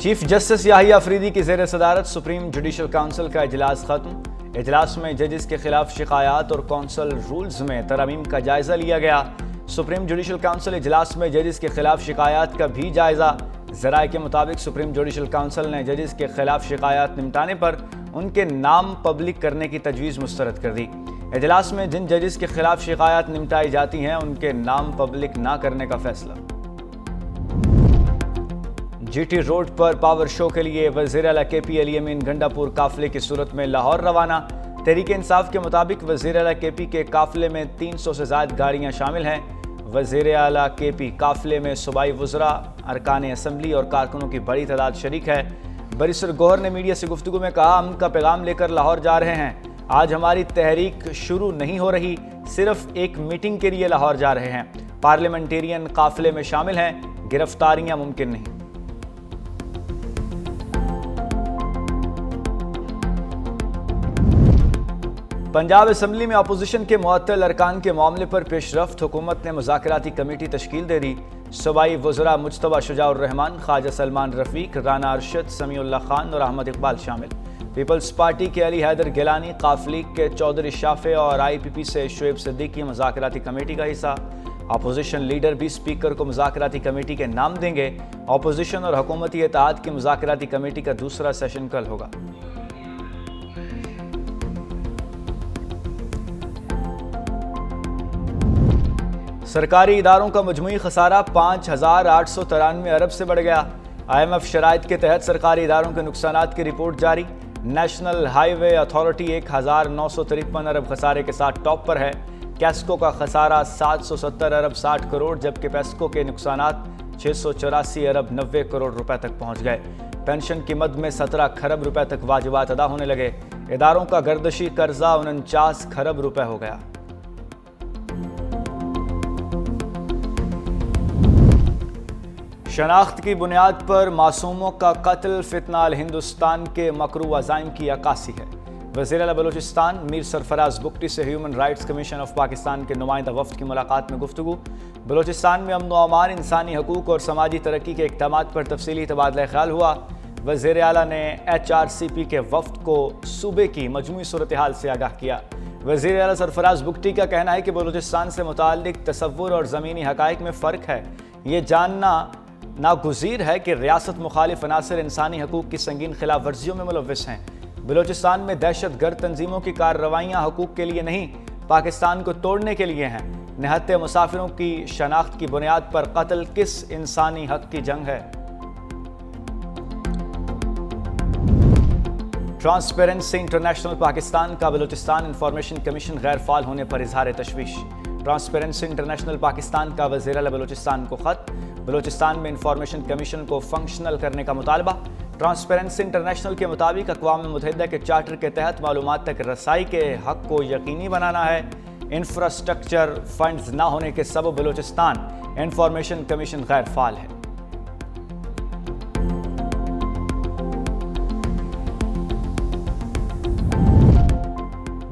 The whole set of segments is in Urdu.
چیف جسٹس یاحیہ افریدی کی زیر صدارت سپریم جوڈیشل کونسل کا اجلاس ختم۔ اجلاس میں ججز کے خلاف شکایات اور کونسل رولز میں ترامیم کا جائزہ لیا گیا۔ سپریم جوڈیشل کونسل اجلاس میں ججز کے خلاف شکایات کا بھی جائزہ۔ ذرائع کے مطابق سپریم جوڈیشل کونسل نے ججز کے خلاف شکایات نمٹانے پر ان کے نام پبلک کرنے کی تجویز مسترد کر دی۔ اجلاس میں جن ججز کے خلاف شکایات نمٹائی جاتی ہیں ان کے نام پبلک نہ کرنے کا فیصلہ۔ جی ٹی روڈ پر پاور شو کے لیے وزیر اعلیٰ کے پی علی امین گنڈا پور قافلے کی صورت میں لاہور روانہ۔ تحریک انصاف کے مطابق وزیر اعلیٰ کے پی کے قافلے میں 300 سے زائد گاڑیاں شامل ہیں۔ وزیر اعلیٰ کے پی قافلے میں صوبائی وزراء، ارکان اسمبلی اور کارکنوں کی بڑی تعداد شریک ہے۔ بریسٹر گوہر نے میڈیا سے گفتگو میں کہا، ہم کا پیغام لے کر لاہور جا رہے ہیں۔ آج ہماری تحریک شروع نہیں ہو رہی، صرف ایک میٹنگ کے لیے لاہور جا رہے ہیں۔ پارلیمنٹیرین قافلے میں شامل ہیں، گرفتاریاں ممکن نہیں۔ پنجاب اسمبلی میں اپوزیشن کے معطل ارکان کے معاملے پر پیش رفت، حکومت نے مذاکراتی کمیٹی تشکیل دے دی۔ صوبائی وزراء مجتبیٰ شجاع الرحمان، خواجہ سلمان رفیق، رانا ارشد، سمیع اللہ خان اور احمد اقبال شامل۔ پیپلز پارٹی کے علی حیدر گیلانی، قاف لیگ کے چودھری شافع اور آئی پی پی سے شعیب صدیقی مذاکراتی کمیٹی کا حصہ۔ اپوزیشن لیڈر بھی اسپیکر کو مذاکراتی کمیٹی کے نام دیں گے۔ اپوزیشن اور حکومتی اتحاد کی مذاکراتی کمیٹی کا دوسرا سیشن کل ہوگا۔ سرکاری اداروں کا مجموعی خسارہ 5,893 ارب سے بڑھ گیا۔ آئی ایم ایف شرائط کے تحت سرکاری اداروں کے نقصانات کی رپورٹ جاری۔ نیشنل ہائی وے اتھارٹی 1,953 ارب خسارے کے ساتھ ٹاپ پر ہے۔ کیسکو کا خسارہ 770 ارب 60 کروڑ، جبکہ پیسکو کے نقصانات 684 ارب 90 کروڑ روپے تک پہنچ گئے۔ پینشن کی مد میں 17 کھرب روپے تک واجبات ادا ہونے لگے۔ اداروں کا گردشی قرضہ 49 کھرب روپے ہو گیا۔ شناخت کی بنیاد پر معصوموں کا قتل فتنہ ہندوستان کے مکروہ عزائم کی عکاسی ہے۔ وزیر اعلیٰ بلوچستان میر سرفراز بگٹی سے human rights commission of Pakistan کے نمائندہ وفد کی ملاقات میں گفتگو۔ بلوچستان میں امن و امان، انسانی حقوق اور سماجی ترقی کے اقدامات پر تفصیلی تبادلہ خیال ہوا۔ وزیر اعلیٰ نے ایچ آر سی پی کے وفد کو صوبے کی مجموعی صورتحال سے آگاہ کیا۔ وزیر اعلیٰ سرفراز بگٹی کا کہنا ہے کہ بلوچستان سے متعلق تصور اور زمینی حقائق میں فرق ہے۔ یہ جاننا ناگزیر ہے کہ ریاست مخالف عناصر انسانی حقوق کی سنگین خلاف ورزیوں میں ملوث ہیں۔ بلوچستان میں دہشت گرد تنظیموں کی کارروائیاں حقوق کے لیے نہیں، پاکستان کو توڑنے کے لیے ہیں۔ نہتے مسافروں کی شناخت کی بنیاد پر قتل کس انسانی حق کی جنگ ہے؟ ٹرانسپیرنسی انٹرنیشنل پاکستان کا بلوچستان انفارمیشن کمیشن غیر فعال ہونے پر اظہار تشویش۔ ٹرانسپیرنسی انٹرنیشنل پاکستان کا وزیر اعلیٰ بلوچستان کو خط، بلوچستان میں انفارمیشن کمیشن کو فنکشنل کرنے کا مطالبہ۔ ٹرانسپیرنسی انٹرنیشنل کے مطابق اقوام متحدہ کے چارٹر کے تحت معلومات تک رسائی کے حق کو یقینی بنانا ہے۔ انفراسٹرکچر فنڈز نہ ہونے کے سبب بلوچستان انفارمیشن کمیشن غیر فعال ہے۔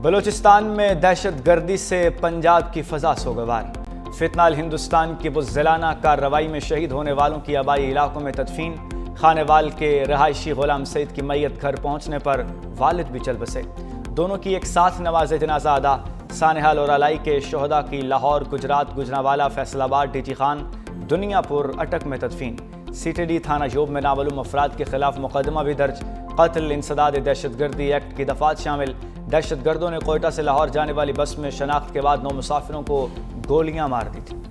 بلوچستان میں دہشت گردی سے پنجاب کی فضا سوگوار۔ فتنہ ہندوستان کی بزدلانہ کارروائی میں شہید ہونے والوں کی آبائی علاقوں میں تدفین۔ خانے وال کے رہائشی غلام سعید کی میت گھر پہنچنے پر والد بھی چل بسے۔ دونوں کی ایک ساتھ نماز جنازہ ادا۔ سانحال اور الائی کے شہداء کی لاہور، گجرات، گجرانوالہ، فیصل آباد، ڈی ٹی خان، دنیا پور، اٹک میں تدفین۔ سی ٹی ڈی تھانہ جوب میں نامعلوم افراد کے خلاف مقدمہ بھی درج۔ قتل، انسداد دہشت گردی ایکٹ کی دفعات شامل۔ دہشت گردوں نے کوئٹہ سے لاہور جانے والی بس میں شناخت کے بعد 9 مسافروں کو گولیاں مار دی تھیں۔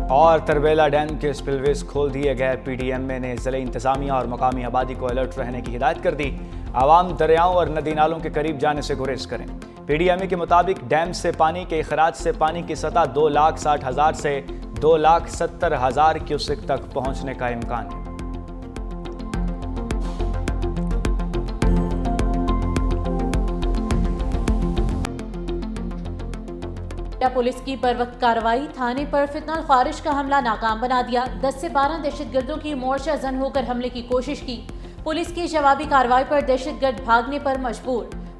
اور تربیلا ڈیم کے سپل ویز کھول دیے گئے۔ پی ڈی ایم اے نے ضلعی انتظامیہ اور مقامی آبادی کو الرٹ رہنے کی ہدایت کر دی۔ عوام دریاؤں اور ندی نالوں کے قریب جانے سے گریز کریں۔ پی ڈی ایم اے کے مطابق ڈیم سے پانی کے اخراج سے پانی کی سطح 2,60,000 سے 2,70,000 کیوسک تک پہنچنے کا امکان ہے۔ پولیس کی بروقت کارروائی، تھانے پر فتنہ الخارج کا حملہ ناکام بنا دیا۔ 10 سے 12 دہشت گردوں کی مورچہ زن ہو کر حملے کی کوشش کی۔ پولیس کی جوابی کارروائی پر دہشت گرد بھاگنے پر مجبور۔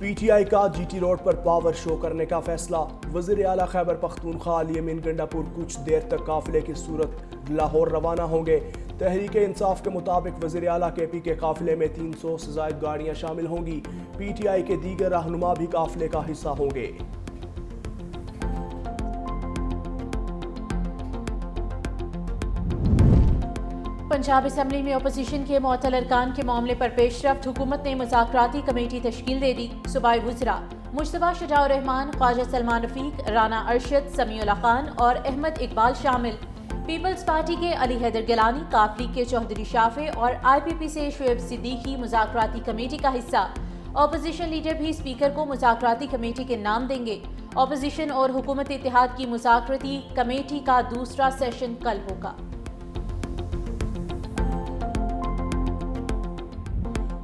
پی ٹی آئی کا جی ٹی روڈ پر پاور شو کرنے کا فیصلہ، وزیر اعلیٰ خیبر پختونخوا علی امین گنڈاپور کچھ دیر تک قافلے کی صورت لاہور روانہ ہوں گے۔ تحریک انصاف کے مطابق وزیر اعلیٰ کے پی کے قافلے میں 300 سے زائد گاڑیاں شامل ہوں گی۔ پی ٹی آئی کے دیگر رہنما بھی قافلے کا حصہ ہوں گے۔ پنجاب اسمبلی میں اپوزیشن کے معطل ارکان کے معاملے پر پیش رفت، حکومت نے مذاکراتی کمیٹی تشکیل دے دی۔ صوبائی وزراء مجتبیٰ شجاع الرحمان، خواجہ سلمان رفیق، رانا ارشد، سمیع اللہ خان اور احمد اقبال شامل۔ پیپلز پارٹی کے علی حیدر گیلانی، کاف لیگ کے چوہدری شافع اور آئی پی پی سے شعیب صدیقی مذاکراتی کمیٹی کا حصہ۔ اپوزیشن لیڈر بھی اسپیکر کو مذاکراتی کمیٹی کے نام دیں گے۔ اپوزیشن اور حکومت اتحاد کی مذاکراتی کمیٹی کا دوسرا سیشن کل ہوگا۔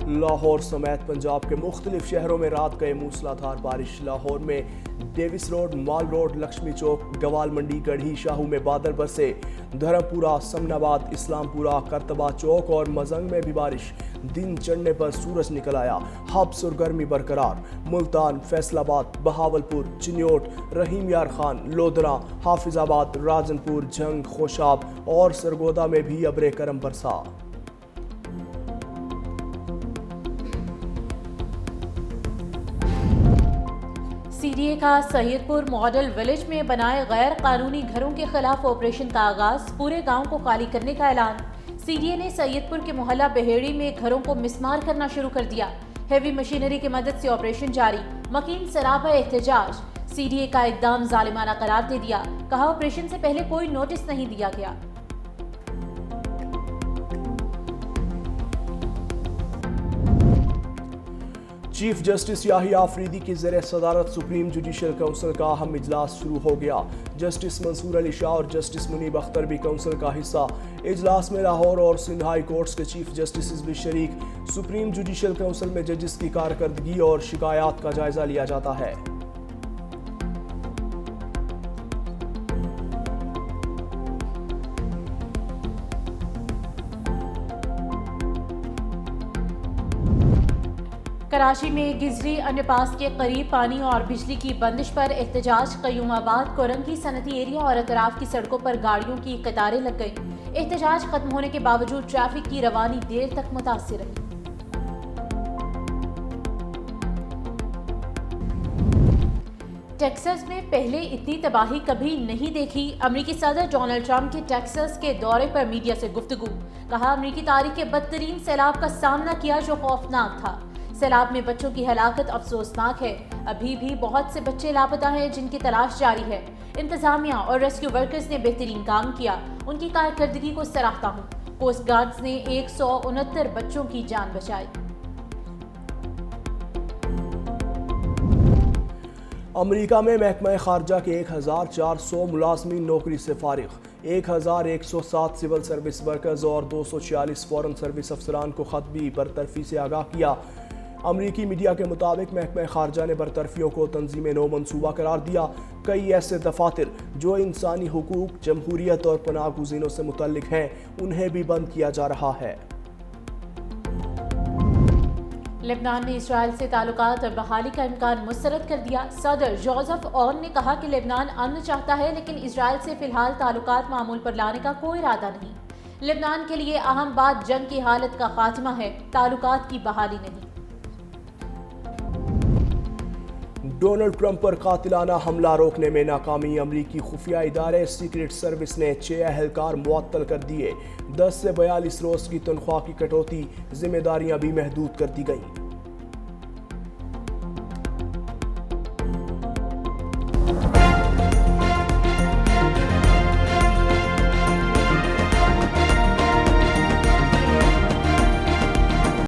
لاہور سمیت پنجاب کے مختلف شہروں میں رات گئے موسلادھار بارش۔ لاہور میں ڈیوس روڈ، مال روڈ، لکشمی چوک، گوال منڈی، گڑھی، شاہو میں بادل برسے۔ دھرم پورہ، سمن آباد، اسلام پورہ، کرتبہ چوک اور مزنگ میں بھی بارش۔ دن چڑھنے پر سورج نکل آیا، ہبس اور گرمی برقرار۔ ملتان، فیصل آباد، بہاولپور، چنیوٹ، رحیم یار خان، لودھراں، حافظ آباد، راجن پور، جھنگ، خوشاب اور سرگودا میں بھی ابر کرم برسا۔ سی ڈی اے کا سید پور ماڈل ویلیج میں بنائے غیر قانونی گھروں کے خلاف آپریشن کا آغاز، پورے گاؤں کو خالی کرنے کا اعلان۔ سی ڈی اے نے سید پور کے محلہ بہیڑی میں گھروں کو مسمار کرنا شروع کر دیا۔ ہیوی مشینری کی مدد سے آپریشن جاری، مکین سراپا احتجاج۔ سی ڈی اے کا اقدام ظالمانہ قرار دے دیا، کہا آپریشن سے پہلے کوئی نوٹس نہیں دیا گیا۔ چیف جسٹس یاحییٰ آفریدی کی زیر صدارت سپریم جوڈیشل کونسل کا اہم اجلاس شروع ہو گیا۔ جسٹس منصور علی شاہ اور جسٹس منیب اختر بھی کونسل کا حصہ۔ اجلاس میں لاہور اور سندھ ہائی کورٹس کے چیف جسٹسز بھی شریک۔ سپریم جوڈیشل کونسل میں ججز کی کارکردگی اور شکایات کا جائزہ لیا جاتا ہے۔ کراچی میں گزری انڈر پاس کے قریب پانی اور بجلی کی بندش پر احتجاج۔ قیوم آباد، کورنگی صنعتی ایریا اور اطراف کی سڑکوں پر گاڑیوں کی قطاریں لگ گئیں۔ احتجاج ختم ہونے کے باوجود ٹریفک کی روانی دیر تک متاثر رہی۔ ٹیکساس میں پہلے اتنی تباہی کبھی نہیں دیکھی، امریکی صدر ڈونلڈ ٹرمپ کی ٹیکساس کے دورے پر میڈیا سے گفتگو۔ کہا امریکی تاریخ کے بدترین سیلاب کا سامنا کیا جو خوفناک تھا۔ سیلاب میں بچوں کی ہلاکت افسوسناک ہے، ابھی بھی بہت سے بچے لاپتہ ہیں جن کی تلاش جاری ہے۔ انتظامیہ اور ریسکیو ورکرز نے بہترین کام کیا، ان کی کارکردگی کو سراہتا ہوں۔ کوسٹ گارڈز نے 169 بچوں کی جان بچائی۔ امریکہ میں محکمہ خارجہ کے 1400 ملازمین نوکری سے فارغ۔ 1107 سول سروس ورکرز اور 246 فورن سروس افسران کو خط بھی برطرفی سے آگاہ کیا۔ امریکی میڈیا کے مطابق محکمہ خارجہ نے برطرفیوں کو تنظیم نو منصوبہ قرار دیا۔ کئی ایسے دفاتر جو انسانی حقوق، جمہوریت اور پناہ گزینوں سے متعلق ہیں انہیں بھی بند کیا جا رہا ہے۔ لبنان نے اسرائیل سے تعلقات اور بحالی کا امکان مسترد کر دیا۔ صدر جوزف اون نے کہا کہ لبنان امن چاہتا ہے لیکن اسرائیل سے فی الحال تعلقات معمول پر لانے کا کوئی ارادہ نہیں۔ لبنان کے لیے اہم بات جنگ کی حالت کا خاتمہ ہے، تعلقات کی بحالی نہیں۔ ڈونلڈ ٹرمپ پر قاتلانہ حملہ روکنے میں ناکامی، امریکی خفیہ ادارے سیکرٹ سروس نے 6 اہلکار معطل کر دیے۔ 10 سے 42 روز کی تنخواہ کی کٹوتی، ذمہ داریاں بھی محدود کر دی گئیں۔